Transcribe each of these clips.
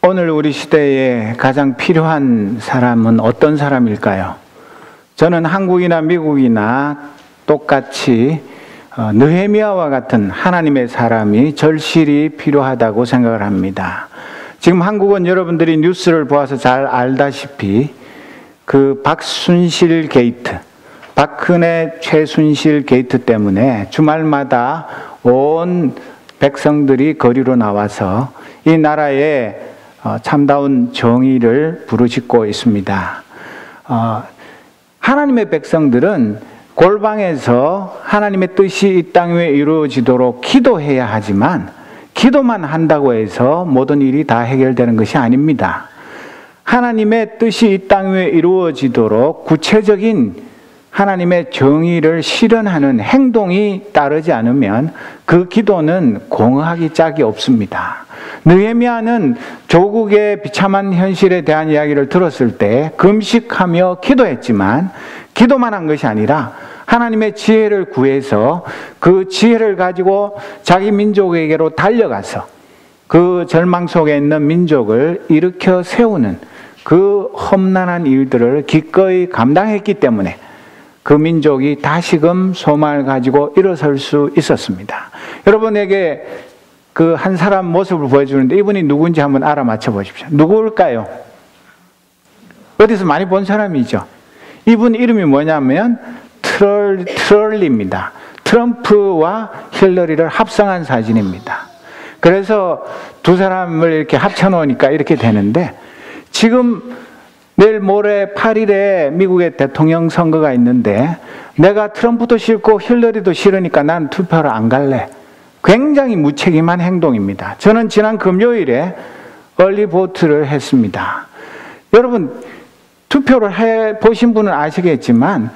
오늘 우리 시대에 가장 필요한 사람은 어떤 사람일까요? 저는 한국이나 미국이나 똑같이 느헤미야와 같은 하나님의 사람이 절실히 필요하다고 생각을 합니다. 지금 한국은 여러분들이 뉴스를 보아서 잘 알다시피 그 박순실 게이트, 박근혜 최순실 게이트 때문에 주말마다 온 백성들이 거리로 나와서 이 나라의 참다운 정의를 부르짖고 있습니다. 하나님의 백성들은 골방에서 하나님의 뜻이 이 땅 위에 이루어지도록 기도해야 하지만 기도만 한다고 해서 모든 일이 다 해결되는 것이 아닙니다. 하나님의 뜻이 이 땅 위에 이루어지도록 구체적인 하나님의 정의를 실현하는 행동이 따르지 않으면 그 기도는 공허하기 짝이 없습니다. 느헤미야는 조국의 비참한 현실에 대한 이야기를 들었을 때 금식하며 기도했지만 기도만 한 것이 아니라 하나님의 지혜를 구해서 그 지혜를 가지고 자기 민족에게로 달려가서 그 절망 속에 있는 민족을 일으켜 세우는 그 험난한 일들을 기꺼이 감당했기 때문에 그 민족이 다시금 소망을 가지고 일어설 수 있었습니다. 여러분에게 그 한 사람 모습을 보여주는데 이분이 누군지 한번 알아맞혀 보십시오. 누구일까요? 어디서 많이 본 사람이죠. 이분 이름이 뭐냐면 트럴리입니다. 트럼프와 힐러리를 합성한 사진입니다. 그래서 두 사람을 이렇게 합쳐놓으니까 이렇게 되는데, 지금 내일 모레 8일에 미국의 대통령 선거가 있는데 내가 트럼프도 싫고 힐러리도 싫으니까 난 투표를 안 갈래. 굉장히 무책임한 행동입니다. 저는 지난 금요일에 얼리보트를 했습니다. 여러분, 투표를 해보신 분은 아시겠지만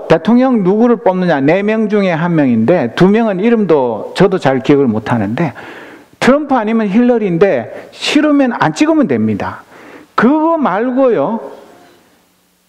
대통령 누구를 뽑느냐, 4명 중에 1명인데 2명은 이름도 저도 잘 기억을 못하는데 트럼프 아니면 힐러리인데 싫으면 안 찍으면 됩니다. 그거 말고요,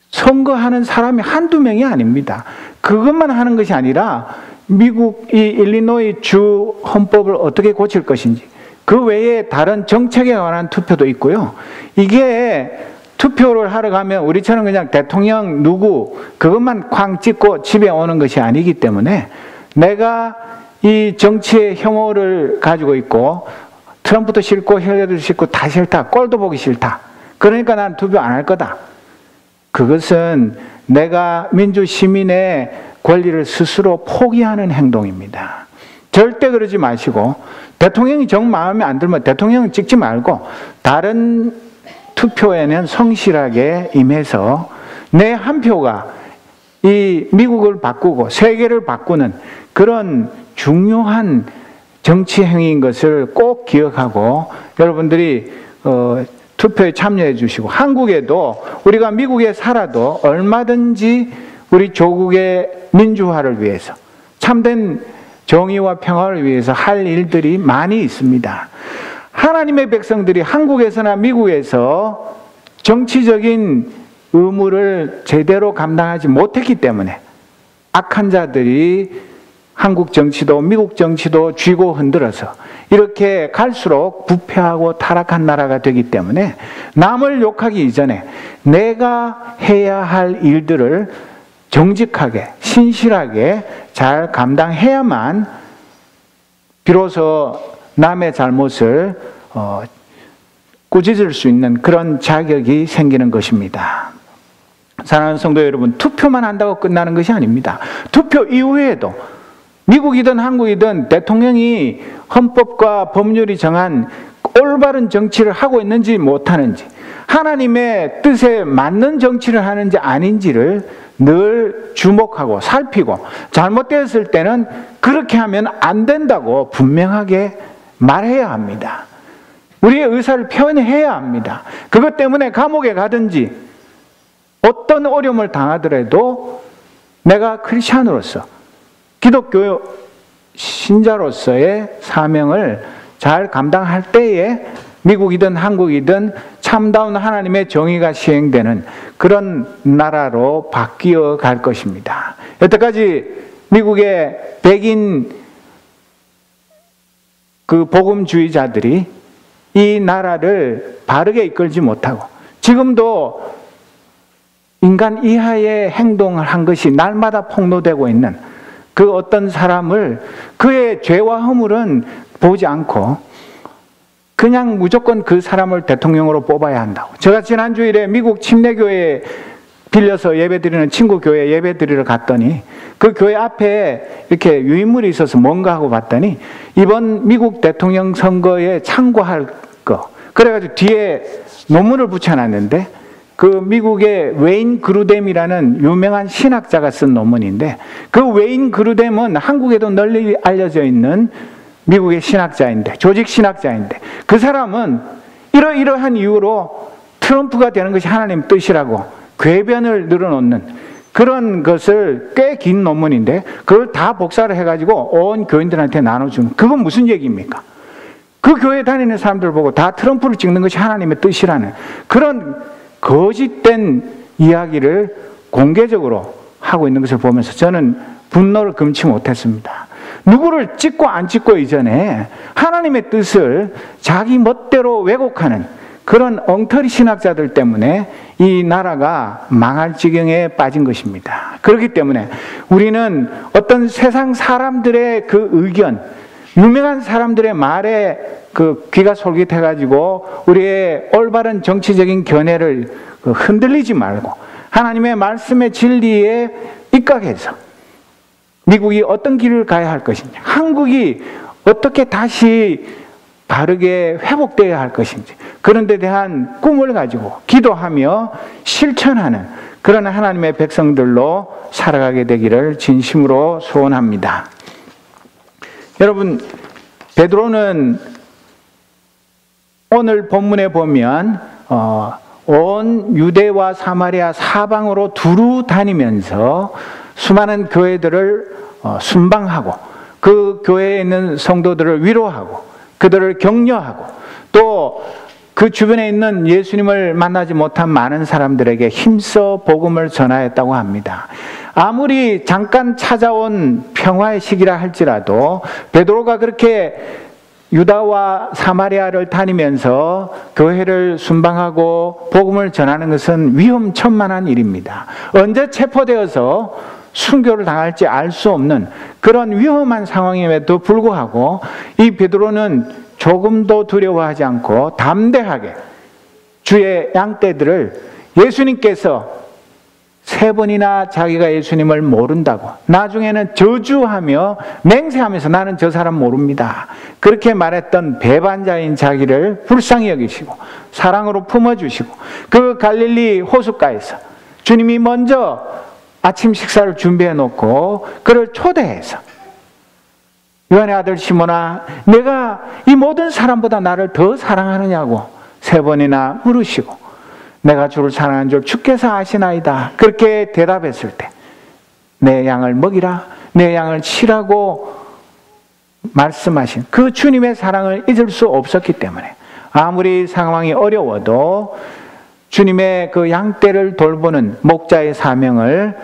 선거하는 사람이 한두 명이 아닙니다. 그것만 하는 것이 아니라 미국 이 일리노이 주 헌법을 어떻게 고칠 것인지, 그 외에 다른 정책에 관한 투표도 있고요. 이게 투표를 하러 가면 우리처럼 그냥 대통령 누구 그것만 쾅 찍고 집에 오는 것이 아니기 때문에 내가 이 정치의 혐오를 가지고 있고 트럼프도 싫고 힐러리도 싫고 다 싫다, 꼴도 보기 싫다, 그러니까 난 투표 안 할 거다. 그것은 내가 민주 시민의 권리를 스스로 포기하는 행동입니다. 절대 그러지 마시고, 대통령이 정 마음에 안 들면 대통령 찍지 말고 다른 투표에는 성실하게 임해서 내 한 표가 이 미국을 바꾸고 세계를 바꾸는 그런 중요한 정치 행위인 것을 꼭 기억하고 여러분들이 투표에 참여해 주시고, 한국에도 우리가 미국에 살아도 얼마든지 우리 조국의 민주화를 위해서, 참된 정의와 평화를 위해서 할 일들이 많이 있습니다. 하나님의 백성들이 한국에서나 미국에서 정치적인 의무를 제대로 감당하지 못했기 때문에 악한 자들이 한국 정치도 미국 정치도 쥐고 흔들어서 이렇게 갈수록 부패하고 타락한 나라가 되기 때문에 남을 욕하기 이전에 내가 해야 할 일들을 정직하게 신실하게 잘 감당해야만 비로소 남의 잘못을 꾸짖을 수 있는 그런 자격이 생기는 것입니다. 사랑하는 성도 여러분, 투표만 한다고 끝나는 것이 아닙니다. 투표 이후에도 미국이든 한국이든 대통령이 헌법과 법률이 정한 올바른 정치를 하고 있는지 못하는지, 하나님의 뜻에 맞는 정치를 하는지 아닌지를 늘 주목하고 살피고, 잘못되었을 때는 그렇게 하면 안 된다고 분명하게 말해야 합니다. 우리의 의사를 표현해야 합니다. 그것 때문에 감옥에 가든지 어떤 어려움을 당하더라도 내가 크리스찬으로서, 기독교 신자로서의 사명을 잘 감당할 때에 미국이든 한국이든 참다운 하나님의 정의가 시행되는 그런 나라로 바뀌어 갈 것입니다. 여태까지 미국의 백인 그 복음주의자들이 이 나라를 바르게 이끌지 못하고 지금도 인간 이하의 행동을 한 것이 날마다 폭로되고 있는 그 어떤 사람을 그의 죄와 허물은 보지 않고 그냥 무조건 그 사람을 대통령으로 뽑아야 한다고. 제가 지난 주일에 미국 침례교회에 빌려서 예배드리는 친구 교회 예배드리러 갔더니 그 교회 앞에 이렇게 유인물이 있어서 뭔가 하고 봤더니 이번 미국 대통령 선거에 참고할 거 그래가지고 뒤에 논문을 붙여놨는데 그 미국의 웨인 그루뎀이라는 유명한 신학자가 쓴 논문인데 그 웨인 그루뎀은 한국에도 널리 알려져 있는 미국의 신학자인데 조직 신학자인데 그 사람은 이러한 이유로 트럼프가 되는 것이 하나님 뜻이라고 궤변을 늘어놓는 그런 것을 꽤 긴 논문인데 그걸 다 복사를 해가지고 온 교인들한테 나눠주는 그건 무슨 얘기입니까? 그 교회 다니는 사람들 보고 다 트럼프를 찍는 것이 하나님의 뜻이라는 그런 거짓된 이야기를 공개적으로 하고 있는 것을 보면서 저는 분노를 금치 못했습니다. 누구를 찍고 안 찍고 이전에 하나님의 뜻을 자기 멋대로 왜곡하는 그런 엉터리 신학자들 때문에 이 나라가 망할 지경에 빠진 것입니다. 그렇기 때문에 우리는 어떤 세상 사람들의 그 의견, 유명한 사람들의 말에 그 귀가 솔깃해가지고 우리의 올바른 정치적인 견해를 흔들리지 말고 하나님의 말씀의 진리에 입각해서 미국이 어떤 길을 가야 할 것인지, 한국이 어떻게 다시 바르게 회복되어야 할 것인지, 그런 데 대한 꿈을 가지고 기도하며 실천하는 그런 하나님의 백성들로 살아가게 되기를 진심으로 소원합니다. 여러분, 베드로는 오늘 본문에 보면 온 유대와 사마리아 사방으로 두루 다니면서 수많은 교회들을 순방하고 그 교회에 있는 성도들을 위로하고 그들을 격려하고 또 그 주변에 있는 예수님을 만나지 못한 많은 사람들에게 힘써 복음을 전하였다고 합니다. 아무리 잠깐 찾아온 평화의 시기라 할지라도 베드로가 그렇게 유다와 사마리아를 다니면서 교회를 순방하고 복음을 전하는 것은 위험천만한 일입니다. 언제 체포되어서 순교를 당할지 알 수 없는 그런 위험한 상황임에도 불구하고 이 베드로는 조금도 두려워하지 않고 담대하게 주의 양떼들을 예수님께서 3번이나 자기가 예수님을 모른다고 나중에는 저주하며 맹세하면서 나는 저 사람 모릅니다 그렇게 말했던 배반자인 자기를 불쌍히 여기시고 사랑으로 품어주시고 그 갈릴리 호숫가에서 주님이 먼저 아침 식사를 준비해 놓고 그를 초대해서 요한의 아들 시몬아 내가 이 모든 사람보다 나를 더 사랑하느냐고 3번이나 물으시고 내가 주를 사랑하는 줄 주께서 아시나이다 그렇게 대답했을 때 내 양을 먹이라 내 양을 치라고 말씀하신 그 주님의 사랑을 잊을 수 없었기 때문에 아무리 상황이 어려워도 주님의 그 양떼를 돌보는 목자의 사명을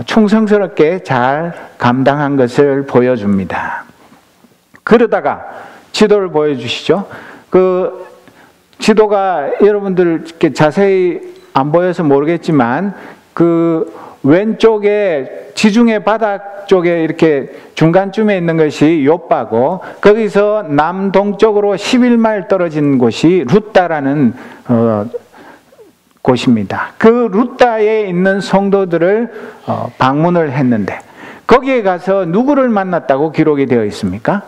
충성스럽게 잘 감당한 것을 보여줍니다. 그러다가 지도를 보여주시죠. 그 지도가 여러분들 이렇게 자세히 안 보여서 모르겠지만 그 왼쪽에 지중해 바닥 쪽에 이렇게 중간쯤에 있는 것이 욥바고 거기서 남동쪽으로 11마일 떨어진 곳이 루따라는 곳입니다. 그 루따에 있는 성도들을 방문을 했는데 거기에 가서 누구를 만났다고 기록이 되어 있습니까?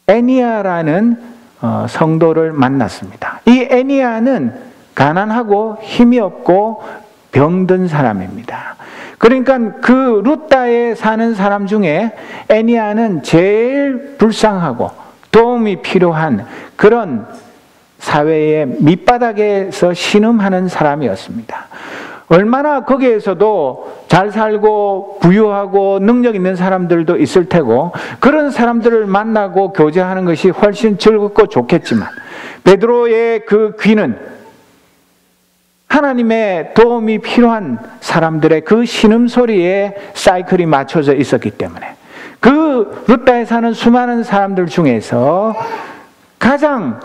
애니아라는 성도를 만났습니다. 이 애니아는 가난하고 힘이 없고 병든 사람입니다. 그러니까 그 루따에 사는 사람 중에 애니아는 제일 불쌍하고 도움이 필요한 그런 사회의 밑바닥에서 신음하는 사람이었습니다. 얼마나 거기에서도 잘 살고 부유하고 능력 있는 사람들도 있을 테고 그런 사람들을 만나고 교제하는 것이 훨씬 즐겁고 좋겠지만 베드로의 그 귀는 하나님의 도움이 필요한 사람들의 그 신음소리에 사이클이 맞춰져 있었기 때문에 그 루따에 사는 수많은 사람들 중에서 가장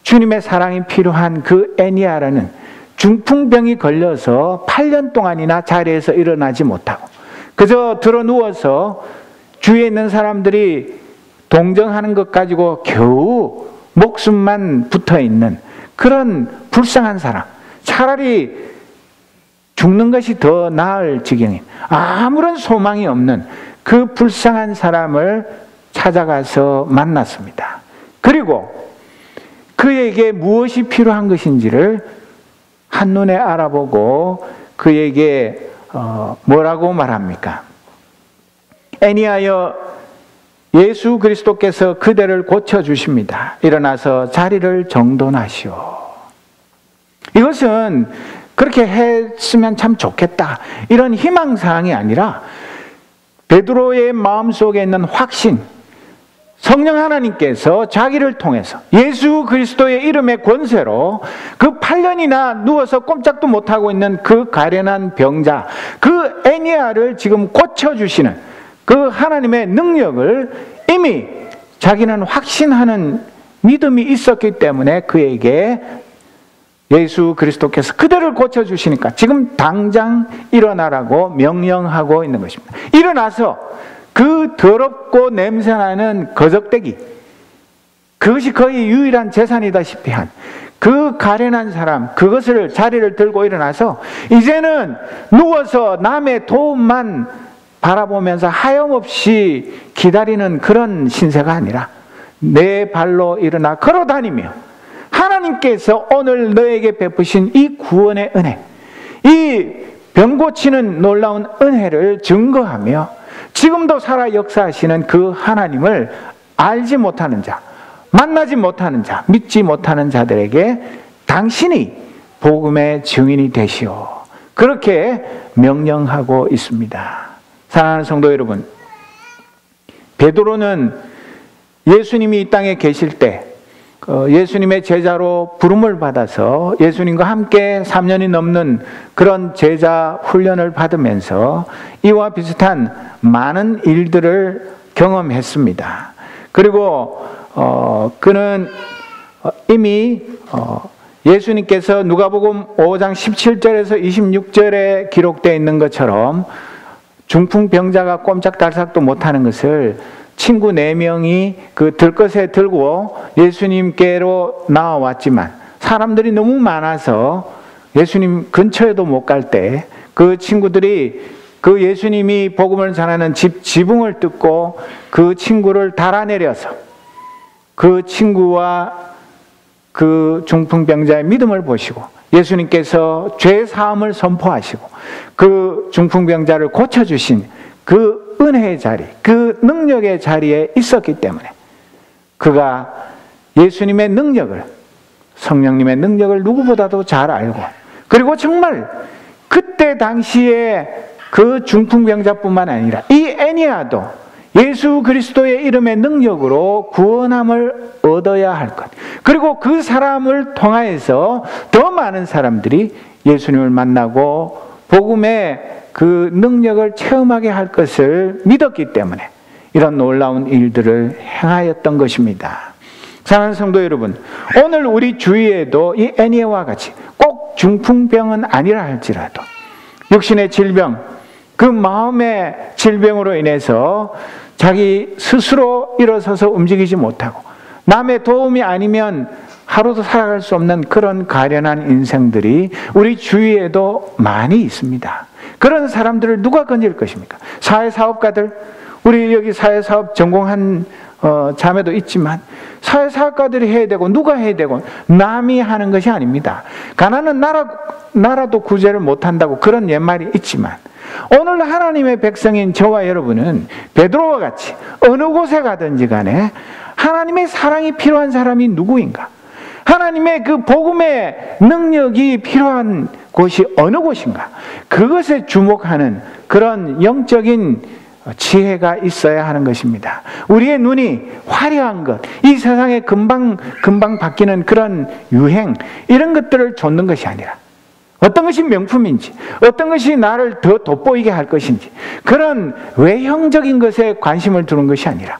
주님의 사랑이 필요한 그 애니아라는 중풍병이 걸려서 8년 동안이나 자리에서 일어나지 못하고 그저 들어 누워서 주위에 있는 사람들이 동정하는 것 가지고 겨우 목숨만 붙어 있는 그런 불쌍한 사람, 차라리 죽는 것이 더 나을 지경인 아무런 소망이 없는 그 불쌍한 사람을 찾아가서 만났습니다. 그리고 그에게 무엇이 필요한 것인지를 한눈에 알아보고 그에게 뭐라고 말합니까? 애니하여 예수 그리스도께서 그대를 고쳐주십니다. 일어나서 자리를 정돈하시오. 이것은 그렇게 했으면 참 좋겠다, 이런 희망사항이 아니라 베드로의 마음속에 있는 확신, 성령 하나님께서 자기를 통해서 예수 그리스도의 이름의 권세로 그 8년이나 누워서 꼼짝도 못하고 있는 그 가련한 병자, 그 애니아를 지금 고쳐주시는 그 하나님의 능력을 이미 자기는 확신하는 믿음이 있었기 때문에 그에게 예수 그리스도께서 그대를 고쳐주시니까 지금 당장 일어나라고 명령하고 있는 것입니다. 일어나서 그 더럽고 냄새나는 거적대기, 그것이 거의 유일한 재산이다시피 한 그 가련한 사람, 그것을 자리를 들고 일어나서 이제는 누워서 남의 도움만 바라보면서 하염없이 기다리는 그런 신세가 아니라 내 발로 일어나 걸어다니며 하나님께서 오늘 너에게 베푸신 이 구원의 은혜, 이 병 고치는 놀라운 은혜를 증거하며 지금도 살아 역사하시는 그 하나님을 알지 못하는 자, 만나지 못하는 자, 믿지 못하는 자들에게 당신이 복음의 증인이 되시오. 그렇게 명령하고 있습니다. 사랑하는 성도 여러분, 베드로는 예수님이 이 땅에 계실 때 예수님의 제자로 부름을 받아서 예수님과 함께 3년이 넘는 그런 제자 훈련을 받으면서 이와 비슷한 많은 일들을 경험했습니다. 그리고 그는 이미 예수님께서 누가복음 5장 17절에서 26절에 기록되어 있는 것처럼 중풍병자가 꼼짝달싹도 못하는 것을 친구 4명이 그 들것에 들고 예수님께로 나와왔지만 사람들이 너무 많아서 예수님 근처에도 못 갈 때 그 친구들이 그 예수님이 복음을 전하는 지붕을 뜯고 그 친구를 달아내려서 그 친구와 그 중풍병자의 믿음을 보시고 예수님께서 죄 사함을 선포하시고 그 중풍병자를 고쳐주신 그 은혜의 자리, 그 능력의 자리에 있었기 때문에 그가 예수님의 능력을, 성령님의 능력을 누구보다도 잘 알고, 그리고 정말 그때 당시에 그 중풍병자뿐만 아니라 이 애니아도 예수 그리스도의 이름의 능력으로 구원함을 얻어야 할 것, 그리고 그 사람을 통하여서 더 많은 사람들이 예수님을 만나고 복음의 그 능력을 체험하게 할 것을 믿었기 때문에 이런 놀라운 일들을 행하였던 것입니다. 사랑하는 성도 여러분, 오늘 우리 주위에도 이 애니아와 같이 꼭 중풍병은 아니라 할지라도 육신의 질병, 그 마음의 질병으로 인해서 자기 스스로 일어서서 움직이지 못하고 남의 도움이 아니면 하루도 살아갈 수 없는 그런 가련한 인생들이 우리 주위에도 많이 있습니다. 그런 사람들을 누가 건질 것입니까? 사회사업가들, 우리 여기 사회사업 전공한 자매도 있지만 사회사업가들이 해야 되고 누가 해야 되고 남이 하는 것이 아닙니다. 가난한 나라도 구제를 못한다고 그런 옛말이 있지만 오늘 하나님의 백성인 저와 여러분은 베드로와 같이 어느 곳에 가든지 간에 하나님의 사랑이 필요한 사람이 누구인가? 하나님의 그 복음의 능력이 필요한 곳이 어느 곳인가? 그것에 주목하는 그런 영적인 지혜가 있어야 하는 것입니다. 우리의 눈이 화려한 것, 이 세상에 금방 바뀌는 그런 유행, 이런 것들을 좇는 것이 아니라 어떤 것이 명품인지, 어떤 것이 나를 더 돋보이게 할 것인지, 그런 외형적인 것에 관심을 두는 것이 아니라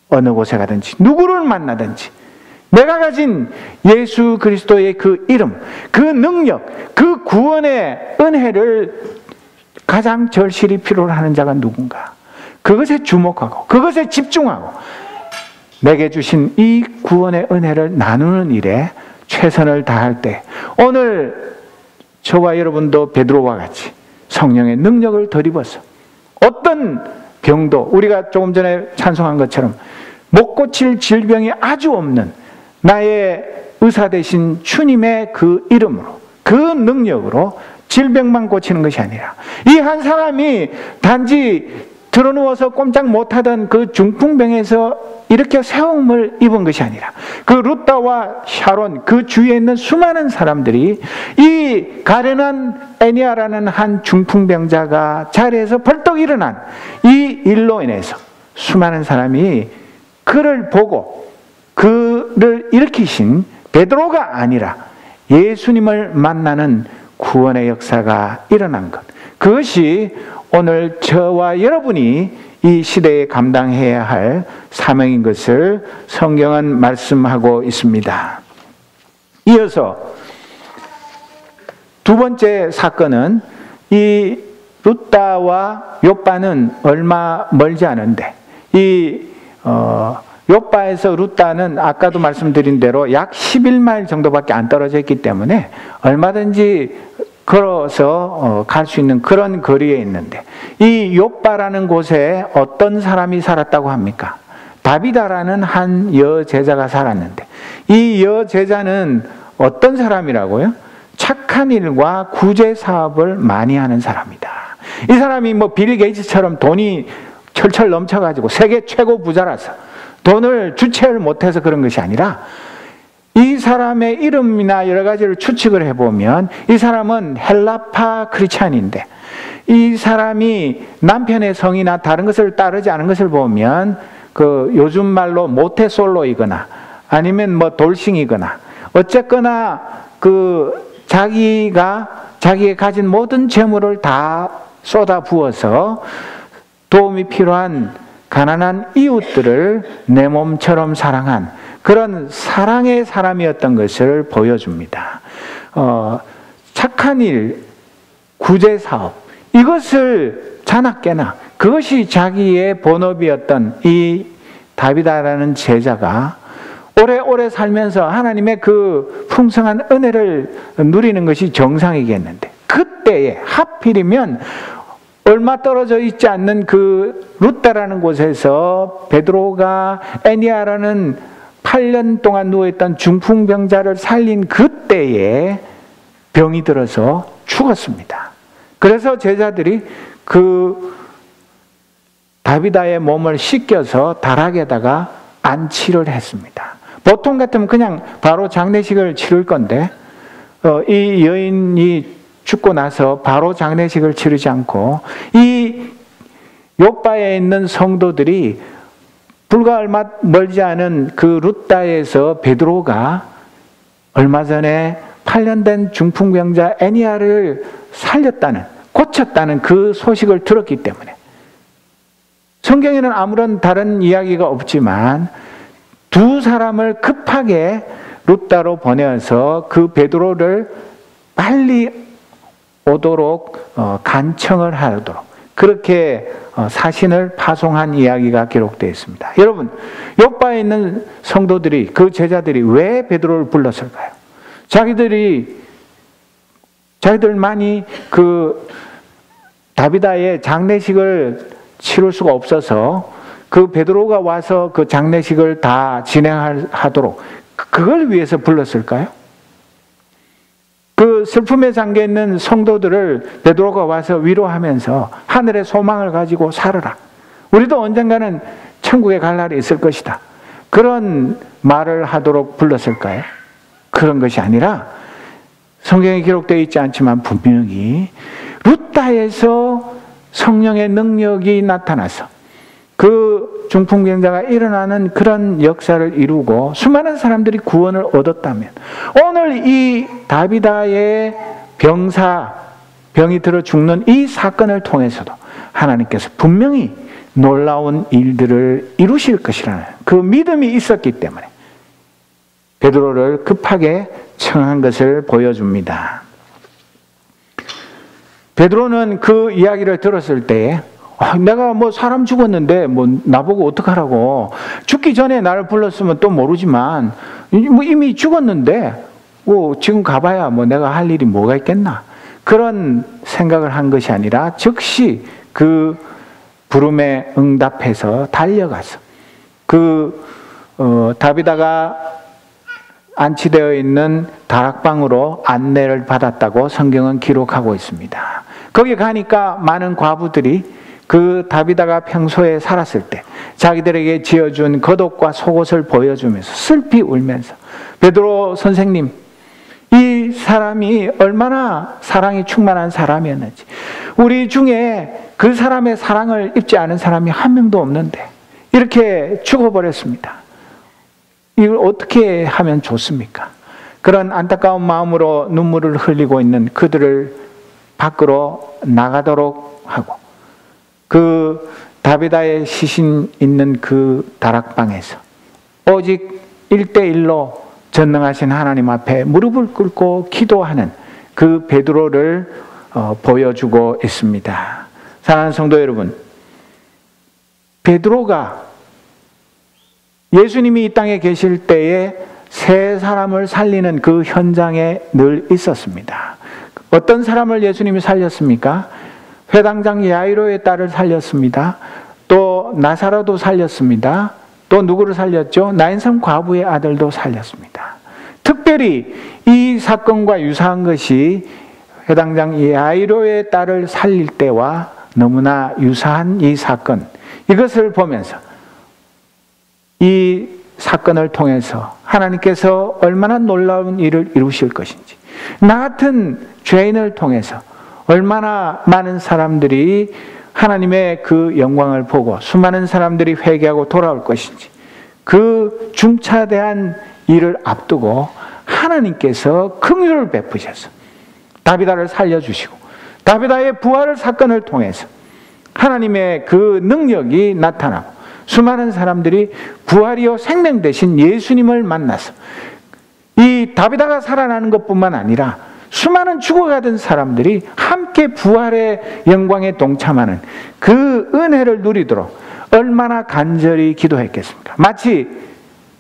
어느 곳에 가든지 누구를 만나든지 내가 가진 예수 그리스도의 그 이름, 그 능력, 그 구원의 은혜를 가장 절실히 필요로 하는 자가 누군가? 그것에 주목하고 그것에 집중하고 내게 주신 이 구원의 은혜를 나누는 일에 최선을 다할 때, 오늘 저와 여러분도 베드로와 같이 성령의 능력을 덧입어서 어떤 병도, 우리가 조금 전에 찬송한 것처럼 못 고칠 질병이 아주 없는 나의 의사 되신 주님의 그 이름으로, 그 능력으로 질병만 고치는 것이 아니라, 이 한 사람이 단지 드러누워서 꼼짝 못하던 그 중풍병에서 이렇게 세움을 입은 것이 아니라, 그 루다와 샤론, 그 주위에 있는 수많은 사람들이 이 가련한 애니아라는 한 중풍병자가 자리에서 벌떡 일어난 이 일로 인해서 수많은 사람이 그를 보고 그를 일으키신 베드로가 아니라 예수님을 만나는 구원의 역사가 일어난 것, 그것이 오늘 저와 여러분이 이 시대에 감당해야 할 사명인 것을 성경은 말씀하고 있습니다. 이어서 두 번째 사건은, 이 룻다와 욥바는 얼마 멀지 않은데, 이 욥바에서 룻다는 아까도 말씀드린 대로 약 11마일 정도밖에 안 떨어져 있기 때문에 얼마든지 걸어서 갈 수 있는 그런 거리에 있는데, 이 욥바라는 곳에 어떤 사람이 살았다고 합니까? 다비다라는 한 여제자가 살았는데, 이 여제자는 어떤 사람이라고요? 착한 일과 구제 사업을 많이 하는 사람이다. 이 사람이 뭐 빌 게이츠처럼 돈이 철철 넘쳐가지고 세계 최고 부자라서 돈을 주체를 못해서 그런 것이 아니라, 이 사람의 이름이나 여러 가지를 추측을 해보면 이 사람은 헬라파 크리스찬인데, 이 사람이 남편의 성이나 다른 것을 따르지 않은 것을 보면 그 요즘 말로 모태솔로이거나 아니면 뭐 돌싱이거나, 어쨌거나 그 자기가 가진 모든 재물을 다 쏟아 부어서 도움이 필요한 가난한 이웃들을 내 몸처럼 사랑한 그런 사랑의 사람이었던 것을 보여줍니다. 착한 일, 구제 사업, 이것을 자나깨나 그것이 자기의 본업이었던 이 다비다라는 제자가 오래오래 살면서 하나님의 그 풍성한 은혜를 누리는 것이 정상이겠는데, 그때에 하필이면 얼마 떨어져 있지 않는 그 룻다라는 곳에서 베드로가 애니아라는 8년 동안 누워있던 중풍병자를 살린 그때에 병이 들어서 죽었습니다. 그래서 제자들이 그 다비다의 몸을 씻겨서 다락에다가 안치를 했습니다. 보통 같으면 그냥 바로 장례식을 치를 건데, 이 여인이 죽고 나서 바로 장례식을 치르지 않고 이 욥바에 있는 성도들이 불과 얼마 멀지 않은 그 룻다에서 베드로가 얼마 전에 8년 된 중풍병자 애니아를 살렸다는, 고쳤다는 그 소식을 들었기 때문에, 성경에는 아무런 다른 이야기가 없지만 두 사람을 급하게 룻다로 보내어서 그 베드로를 빨리 오도록 간청을 하도록 그렇게 사신을 파송한 이야기가 기록되어 있습니다. 여러분, 욥바에 있는 성도들이, 그 제자들이 왜 베드로를 불렀을까요? 자기들만이 그 다비다의 장례식을 치를 수가 없어서 그 베드로가 와서 그 장례식을 다 진행하도록 그걸 위해서 불렀을까요? 그 슬픔에 잠겨 있는 성도들을 베드로가 와서 위로하면서 하늘의 소망을 가지고 살아라, 우리도 언젠가는 천국에 갈 날이 있을 것이다, 그런 말을 하도록 불렀을까요? 그런 것이 아니라, 성경에 기록되어 있지 않지만 분명히 룻다에서 성령의 능력이 나타나서 그 중풍병자가 일어나는 그런 역사를 이루고 수많은 사람들이 구원을 얻었다면, 오늘 이 다비다의 병이 들어 죽는 이 사건을 통해서도 하나님께서 분명히 놀라운 일들을 이루실 것이라는 그 믿음이 있었기 때문에 베드로를 급하게 청한 것을 보여줍니다. 베드로는 그 이야기를 들었을 때에 내가 뭐 사람 죽었는데 뭐 나보고 어떡하라고, 죽기 전에 나를 불렀으면 또 모르지만 뭐 이미 죽었는데 뭐 지금 가봐야 뭐 내가 할 일이 뭐가 있겠나, 그런 생각을 한 것이 아니라 즉시 그 부름에 응답해서 달려가서 다비다가 안치되어 있는 다락방으로 안내를 받았다고 성경은 기록하고 있습니다. 거기 가니까 많은 과부들이 그 다비다가 평소에 살았을 때 자기들에게 지어준 겉옷과 속옷을 보여주면서 슬피 울면서, 베드로 선생님, 이 사람이 얼마나 사랑이 충만한 사람이었는지, 우리 중에 그 사람의 사랑을 입지 않은 사람이 한 명도 없는데 이렇게 죽어버렸습니다. 이걸 어떻게 하면 좋습니까? 그런 안타까운 마음으로 눈물을 흘리고 있는 그들을 밖으로 나가도록 하고, 그 다비다의 시신 있는 그 다락방에서 오직 1대1로 전능하신 하나님 앞에 무릎을 꿇고 기도하는 그 베드로를 보여주고 있습니다. 사랑하는 성도 여러분, 베드로가 예수님이 이 땅에 계실 때에 세 사람을 살리는 그 현장에 늘 있었습니다. 어떤 사람을 예수님이 살렸습니까? 회당장 야이로의 딸을 살렸습니다. 또 나사로도 살렸습니다. 또 누구를 살렸죠? 나인성 과부의 아들도 살렸습니다. 특별히 이 사건과 유사한 것이 회당장 야이로의 딸을 살릴 때와 너무나 유사한 이 사건, 이것을 보면서 이 사건을 통해서 하나님께서 얼마나 놀라운 일을 이루실 것인지, 나 같은 죄인을 통해서 얼마나 많은 사람들이 하나님의 그 영광을 보고 수많은 사람들이 회개하고 돌아올 것인지, 그 중차대한 일을 앞두고 하나님께서 긍휼을 베푸셔서 다비다를 살려주시고, 다비다의 부활을 사건을 통해서 하나님의 그 능력이 나타나고 수많은 사람들이 부활이요 생명 되신 예수님을 만나서 이 다비다가 살아나는 것뿐만 아니라 수많은 죽어가던 사람들이 함께 부활의 영광에 동참하는 그 은혜를 누리도록 얼마나 간절히 구했겠습니까? 마치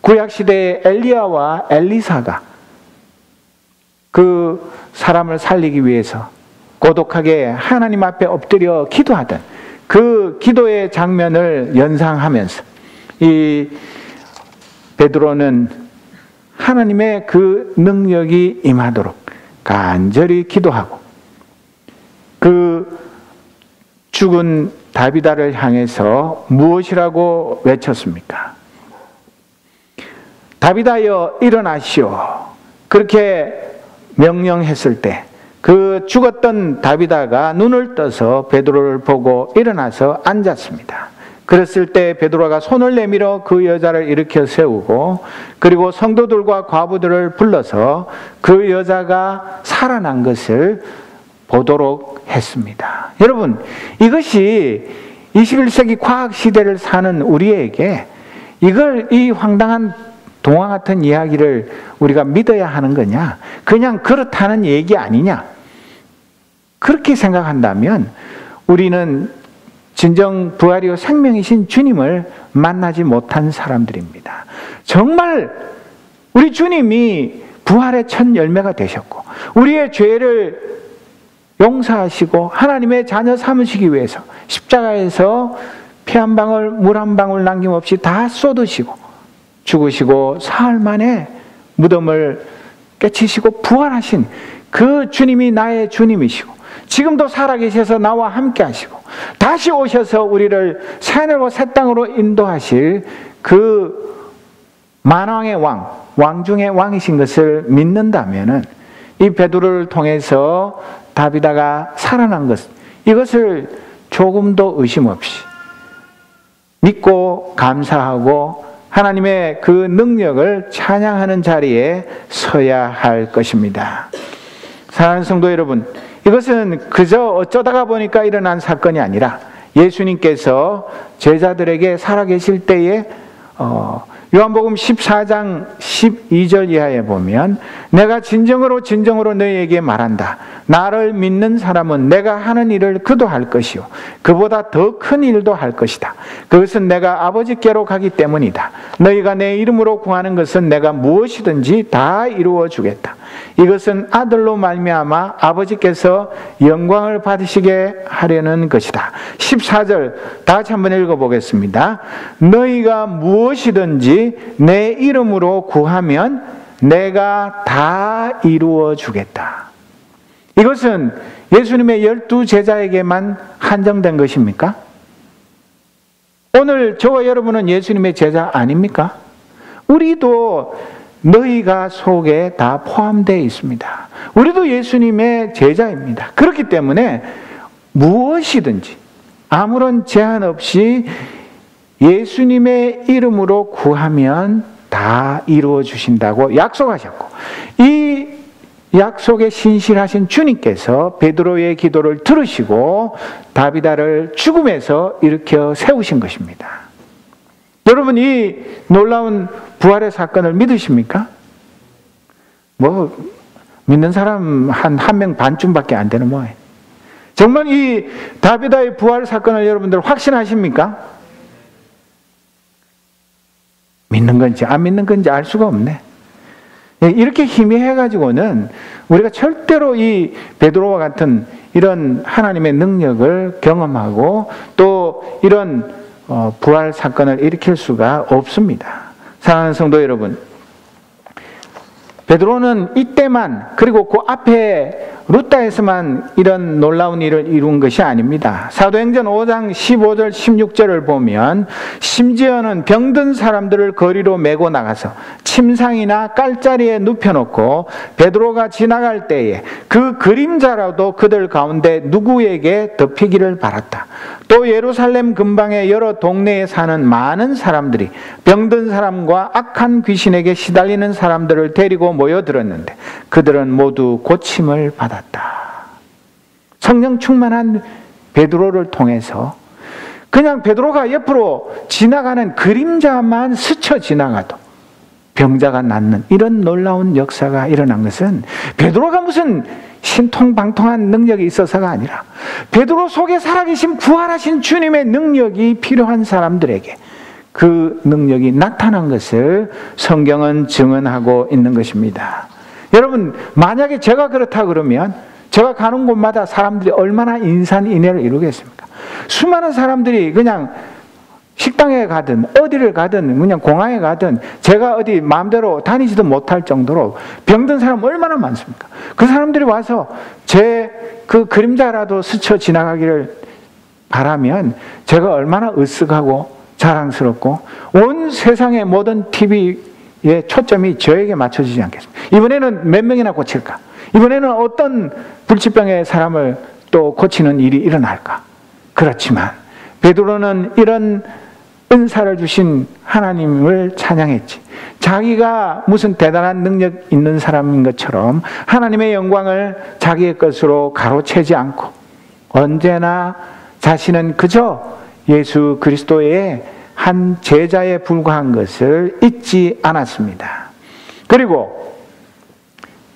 구약시대의 엘리야와 엘리사가 그 사람을 살리기 위해서 고독하게 하나님 앞에 엎드려 기도하던 그 기도의 장면을 연상하면서 이 베드로는 하나님의 그 능력이 임하도록 간절히 기도하고 그 죽은 다비다를 향해서 무엇이라고 외쳤습니까? 다비다여 일어나시오. 그렇게 명령했을 때 그 죽었던 다비다가 눈을 떠서 베드로를 보고 일어나서 앉았습니다. 그랬을 때 베드로가 손을 내밀어 그 여자를 일으켜 세우고, 그리고 성도들과 과부들을 불러서 그 여자가 살아난 것을 보도록 했습니다. 여러분, 이것이 21세기 과학 시대를 사는 우리에게 이 황당한 동화 같은 이야기를 우리가 믿어야 하는 거냐, 그냥 그렇다는 얘기 아니냐, 그렇게 생각한다면 우리는 진정 부활이요 생명이신 주님을 만나지 못한 사람들입니다. 정말 우리 주님이 부활의 첫 열매가 되셨고 우리의 죄를 용서하시고 하나님의 자녀 삼으시기 위해서 십자가에서 피 한 방울 물 한 방울 남김없이 다 쏟으시고 죽으시고 사흘 만에 무덤을 깨치시고 부활하신 그 주님이 나의 주님이시고 지금도 살아계셔서 나와 함께 하시고 다시 오셔서 우리를 새하늘과 새 땅으로 인도하실 그 만왕의 왕 중의 왕이신 것을 믿는다면 이 베드로를 통해서 다비다가 살아난 것, 이것을 조금도 의심 없이 믿고 감사하고 하나님의 그 능력을 찬양하는 자리에 서야 할 것입니다. 사랑하는 성도 여러분, 이것은 그저 어쩌다가 보니까 일어난 사건이 아니라 예수님께서 제자들에게 살아계실 때에 요한복음 14장 12절 이하에 보면 내가 진정으로 너희에게 말한다. 나를 믿는 사람은 내가 하는 일을 그도 할 것이요 그보다 더 큰 일도 할 것이다. 그것은 내가 아버지께로 가기 때문이다. 너희가 내 이름으로 구하는 것은 내가 무엇이든지 다 이루어 주겠다. 이것은 아들로 말미암아 아버지께서 영광을 받으시게 하려는 것이다. 14절 다 같이 한번 읽어보겠습니다. 너희가 무엇이든지 내 이름으로 구하면 내가 다 이루어 주겠다. 이것은 예수님의 12제자에게만 한정된 것입니까? 오늘 저와 여러분은 예수님의 제자 아닙니까? 우리도 너희가 속에 다 포함되어 있습니다. 우리도 예수님의 제자입니다. 그렇기 때문에 무엇이든지 아무런 제한 없이 예수님의 이름으로 구하면 다 이루어 주신다고 약속하셨고, 이 약속에 신실하신 주님께서 베드로의 기도를 들으시고 다비다를 죽음에서 일으켜 세우신 것입니다. 여러분, 이 놀라운 부활의 사건을 믿으십니까? 믿는 사람 한 명 반쯤밖에 안 되는 모양이에요. 정말 이 다비다의 부활 사건을 여러분들 확신하십니까? 믿는 건지 안 믿는 건지 알 수가 없네. 이렇게 희미해가지고는 우리가 절대로 이 베드로와 같은 이런 하나님의 능력을 경험하고 또 이런 부활 사건을 일으킬 수가 없습니다. 사랑하는 성도 여러분, 베드로는 이때만, 그리고 그 앞에 루다에서만 이런 놀라운 일을 이룬 것이 아닙니다. 사도행전 5장 15절 16절을 보면 심지어는 병든 사람들을 거리로 메고 나가서 침상이나 깔자리에 눕혀놓고 베드로가 지나갈 때에 그 그림자라도 그들 가운데 누구에게 덮이기를 바랐다. 또 예루살렘 근방의 여러 동네에 사는 많은 사람들이 병든 사람과 악한 귀신에게 시달리는 사람들을 데리고 모여들었는데 그들은 모두 고침을 받았다. 성령 충만한 베드로를 통해서 그냥 베드로가 옆으로 지나가는 그림자만 스쳐 지나가도 병자가 낫는 이런 놀라운 역사가 일어난 것은 베드로가 무슨 신통방통한 능력이 있어서가 아니라 베드로 속에 살아계신 부활하신 주님의 능력이 필요한 사람들에게 그 능력이 나타난 것을 성경은 증언하고 있는 것입니다. 여러분, 만약에 제가 그렇다 그러면 제가 가는 곳마다 사람들이 얼마나 인산인해를 이루겠습니까? 수많은 사람들이 그냥 식당에 가든 어디를 가든 그냥 공항에 가든 제가 어디 마음대로 다니지도 못할 정도로 병든 사람 얼마나 많습니까? 그 사람들이 와서 제 그 그림자라도 스쳐 지나가기를 바라면 제가 얼마나 으쓱하고 자랑스럽고 온 세상의 모든 TV의 초점이 저에게 맞춰지지 않겠습니까? 이번에는 몇 명이나 고칠까? 이번에는 어떤 불치병의 사람을 또 고치는 일이 일어날까? 그렇지만 베드로는 이런 은사를 주신 하나님을 찬양했지. 자기가 무슨 대단한 능력 있는 사람인 것처럼 하나님의 영광을 자기의 것으로 가로채지 않고 언제나 자신은 그저 예수 그리스도의 한 제자에 불과한 것을 잊지 않았습니다. 그리고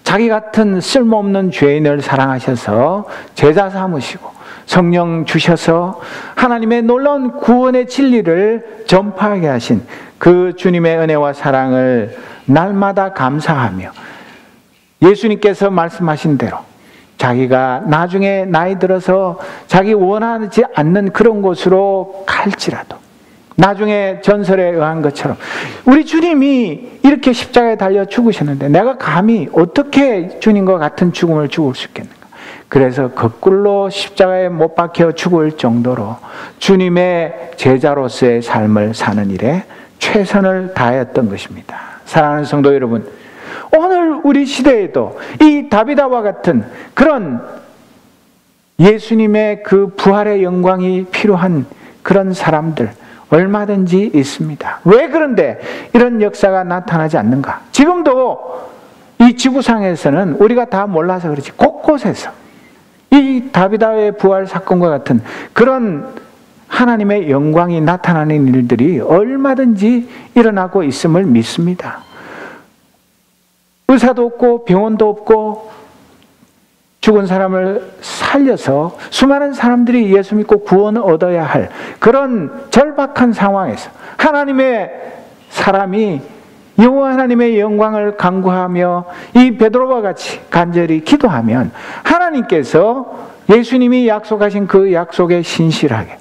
자기 같은 쓸모없는 죄인을 사랑하셔서 제자 삼으시고 성령 주셔서 하나님의 놀라운 구원의 진리를 전파하게 하신 그 주님의 은혜와 사랑을 날마다 감사하며 예수님께서 말씀하신 대로 자기가 나중에 나이 들어서 자기 원하지 않는 그런 곳으로 갈지라도 나중에 전설에 의한 것처럼 우리 주님이 이렇게 십자가에 달려 죽으셨는데 내가 감히 어떻게 주님과 같은 죽음을 죽을 수 있겠는가? 그래서 거꾸로 십자가에 못 박혀 죽을 정도로 주님의 제자로서의 삶을 사는 일에 최선을 다했던 것입니다. 사랑하는 성도 여러분, 오늘 우리 시대에도 이 다비다와 같은 그런 예수님의 그 부활의 영광이 필요한 그런 사람들 얼마든지 있습니다. 왜 그런데 이런 역사가 나타나지 않는가? 지금도 이 지구상에서는 우리가 다 몰라서 그렇지 곳곳에서 이 다비다의 부활 사건과 같은 그런 하나님의 영광이 나타나는 일들이 얼마든지 일어나고 있음을 믿습니다. 의사도 없고 병원도 없고 죽은 사람을 살려서 수많은 사람들이 예수 믿고 구원을 얻어야 할 그런 절박한 상황에서 하나님의 사람이 여호와 하나님의 영광을 간구하며 이 베드로와 같이 간절히 기도하면 하나님께서 예수님이 약속하신 그 약속에 신실하게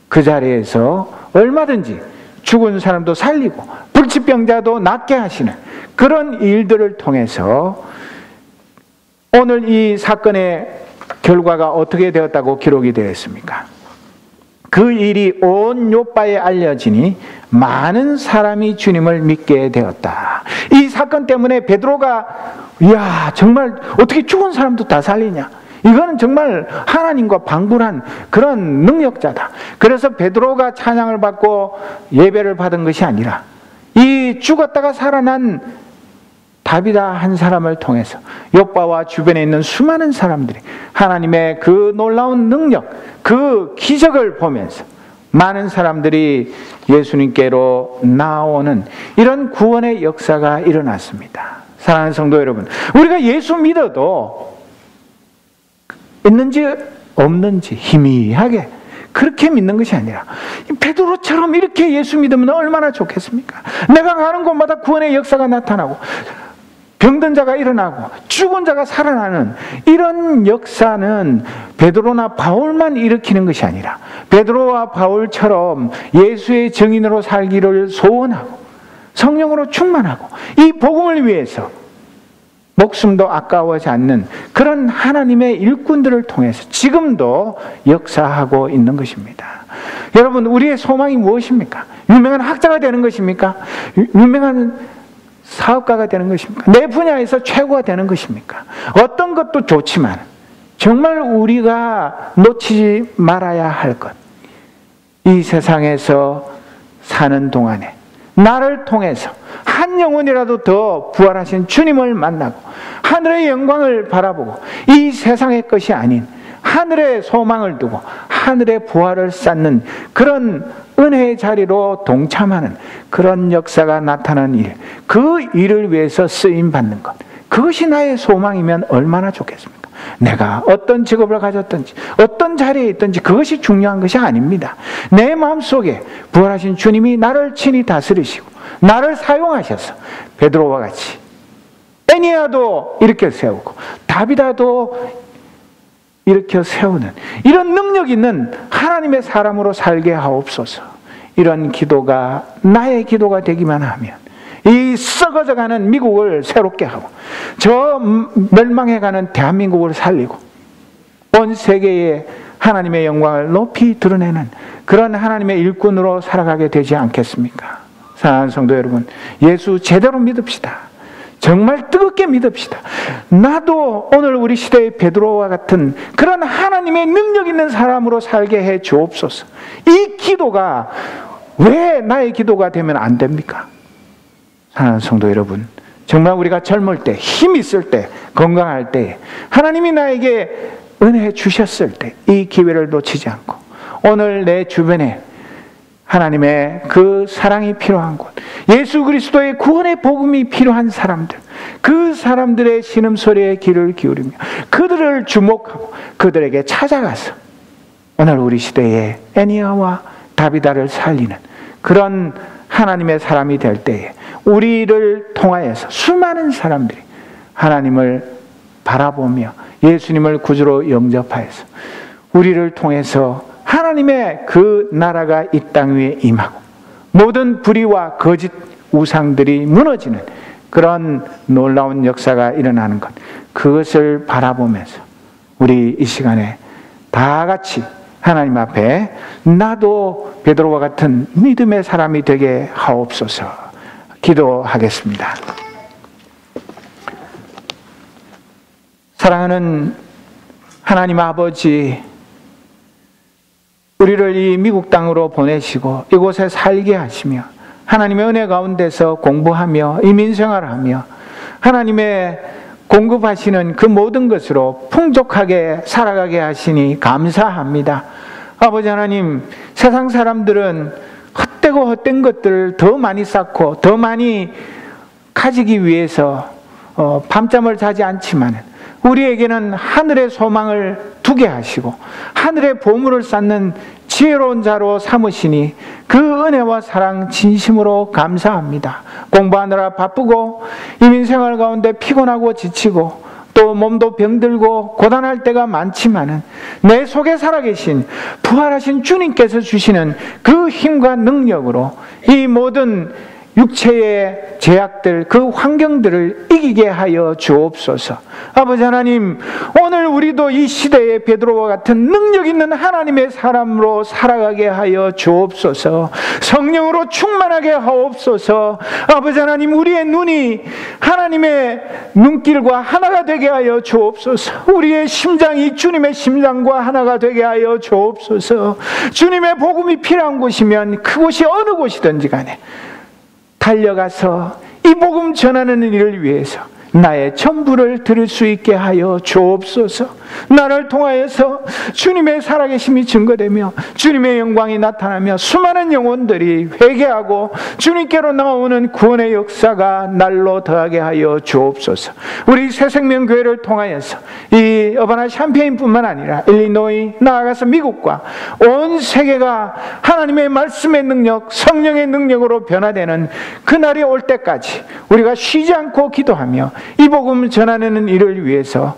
그 자리에서 얼마든지 죽은 사람도 살리고 불치병자도 낫게 하시는 그런 일들을 통해서 오늘 이 사건의 결과가 어떻게 되었다고 기록이 되어 있습니까? 그 일이 온 요바에 알려지니 많은 사람이 주님을 믿게 되었다. 이 사건 때문에 베드로가 이야 정말 어떻게 죽은 사람도 다 살리냐, 이거는 정말 하나님과 방불한 그런 능력자다. 그래서 베드로가 찬양을 받고 예배를 받은 것이 아니라 이 죽었다가 살아난 다비다 한 사람을 통해서 요바와 주변에 있는 수많은 사람들이 하나님의 그 놀라운 능력, 그 기적을 보면서 많은 사람들이 예수님께로 나오는 이런 구원의 역사가 일어났습니다. 사랑하는 성도 여러분, 우리가 예수 믿어도 있는지 없는지 희미하게 그렇게 믿는 것이 아니라 베드로처럼 이렇게 예수 믿으면 얼마나 좋겠습니까? 내가 가는 곳마다 구원의 역사가 나타나고 병든 자가 일어나고 죽은 자가 살아나는 이런 역사는 베드로나 바울만 일으키는 것이 아니라 베드로와 바울처럼 예수의 증인으로 살기를 소원하고 성령으로 충만하고 이 복음을 위해서 목숨도 아까워하지 않는 그런 하나님의 일꾼들을 통해서 지금도 역사하고 있는 것입니다. 여러분, 우리의 소망이 무엇입니까? 유명한 학자가 되는 것입니까? 유명한 사업가가 되는 것입니까? 내 분야에서 최고가 되는 것입니까? 어떤 것도 좋지만 정말 우리가 놓치지 말아야 할 것, 이 세상에서 사는 동안에 나를 통해서 한 영혼이라도 더 부활하신 주님을 만나고 하늘의 영광을 바라보고 이 세상의 것이 아닌 하늘의 소망을 두고 하늘의 부활을 쌓는 그런 은혜의 자리로 동참하는 그런 역사가 나타나는 일, 그 일을 위해서 쓰임받는 것, 그것이 나의 소망이면 얼마나 좋겠습니까? 내가 어떤 직업을 가졌든지 어떤 자리에 있든지 그것이 중요한 것이 아닙니다. 내 마음속에 부활하신 주님이 나를 친히 다스리시고 나를 사용하셔서 베드로와 같이 애니야도 일으켜 세우고 다비다도 일으켜 세우는 이런 능력 있는 하나님의 사람으로 살게 하옵소서. 이런 기도가 나의 기도가 되기만 하면 이 썩어져가는 미국을 새롭게 하고 저 멸망해가는 대한민국을 살리고 온 세계에 하나님의 영광을 높이 드러내는 그런 하나님의 일꾼으로 살아가게 되지 않겠습니까? 사랑하는 성도 여러분, 예수 제대로 믿읍시다. 정말 뜨겁게 믿읍시다. 나도 오늘 우리 시대의 베드로와 같은 그런 하나님의 능력 있는 사람으로 살게 해 주옵소서. 이 기도가 왜 나의 기도가 되면 안 됩니까? 사랑하는 성도 여러분, 정말 우리가 젊을 때, 힘 있을 때, 건강할 때 하나님이 나에게 은혜 주셨을 때 이 기회를 놓치지 않고 오늘 내 주변에 하나님의 그 사랑이 필요한 곳, 예수 그리스도의 구원의 복음이 필요한 사람들, 그 사람들의 신음소리에 귀를 기울이며 그들을 주목하고 그들에게 찾아가서 오늘 우리 시대에 애니야와 다비다를 살리는 그런 하나님의 사람이 될 때에 우리를 통하여서 수많은 사람들이 하나님을 바라보며 예수님을 구주로 영접하여서 우리를 통해서 하나님의 그 나라가 이 땅 위에 임하고 모든 불의와 거짓 우상들이 무너지는 그런 놀라운 역사가 일어나는 것, 그것을 바라보면서 우리 이 시간에 다 같이 하나님 앞에 나도 베드로와 같은 믿음의 사람이 되게 하옵소서. 기도하겠습니다. 사랑하는 하나님 아버지, 우리를 이 미국 땅으로 보내시고 이곳에 살게 하시며 하나님의 은혜 가운데서 공부하며 이민생활하며 하나님의 공급하시는 그 모든 것으로 풍족하게 살아가게 하시니 감사합니다. 아버지 하나님, 세상 사람들은 헛되고 헛된 것들을 더 많이 쌓고 더 많이 가지기 위해서 밤잠을 자지 않지만 우리에게는 하늘의 소망을 두게 하시고 하늘의 보물을 쌓는 지혜로운 자로 삼으시니 그 은혜와 사랑 진심으로 감사합니다. 공부하느라 바쁘고 이민생활 가운데 피곤하고 지치고 또 몸도 병들고 고단할 때가 많지만은 내 속에 살아계신 부활하신 주님께서 주시는 그 힘과 능력으로 이 모든 육체의 제약들, 그 환경들을 이기게 하여 주옵소서. 아버지 하나님, 오늘 우리도 이 시대의 베드로와 같은 능력 있는 하나님의 사람으로 살아가게 하여 주옵소서. 성령으로 충만하게 하옵소서. 아버지 하나님, 우리의 눈이 하나님의 눈길과 하나가 되게 하여 주옵소서. 우리의 심장이 주님의 심장과 하나가 되게 하여 주옵소서. 주님의 복음이 필요한 곳이면 그곳이 어느 곳이든지 간에 달려가서 이 복음 전하는 일을 위해서 나의 전부를 들을 수 있게 하여 주옵소서. 나를 통하여서 주님의 살아계심이 증거되며 주님의 영광이 나타나며 수많은 영혼들이 회개하고 주님께로 나오는 구원의 역사가 날로 더하게 하여 주옵소서. 우리 새생명교회를 통하여서 이 어바나 샴페인뿐만 아니라 일리노이, 나아가서 미국과 온 세계가 하나님의 말씀의 능력, 성령의 능력으로 변화되는 그날이 올 때까지 우리가 쉬지 않고 기도하며 이 복음을 전하는 일을 위해서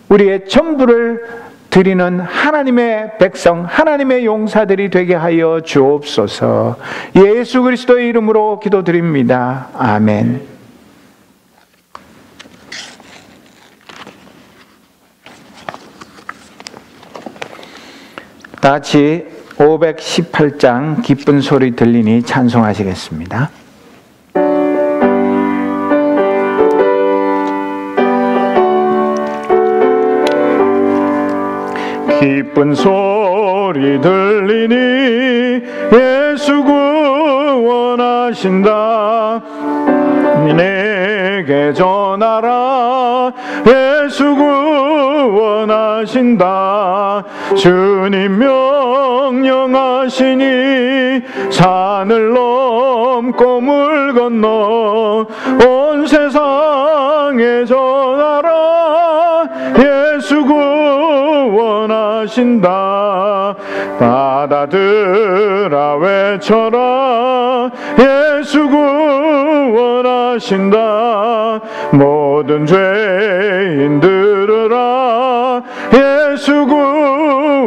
우리의 전부를 드리는 하나님의 백성, 하나님의 용사들이 되게 하여 주옵소서. 예수 그리스도의 이름으로 기도드립니다. 아멘. 다 같이 518장 기쁜 소리 들리니 찬송하시겠습니다. 기쁜 소리 들리니 예수 구원하신다. 내게 전하라. 예수 구원하신다. 주님 명령하시니 산을 넘고 물 건너 온 세상에 전하라. 예수 구원하신다. 받아들아 외쳐라. 예수 구원하신다. 모든 죄인 들으라. 예수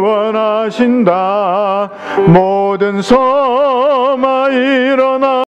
구원하신다. 모든 섬아 일어나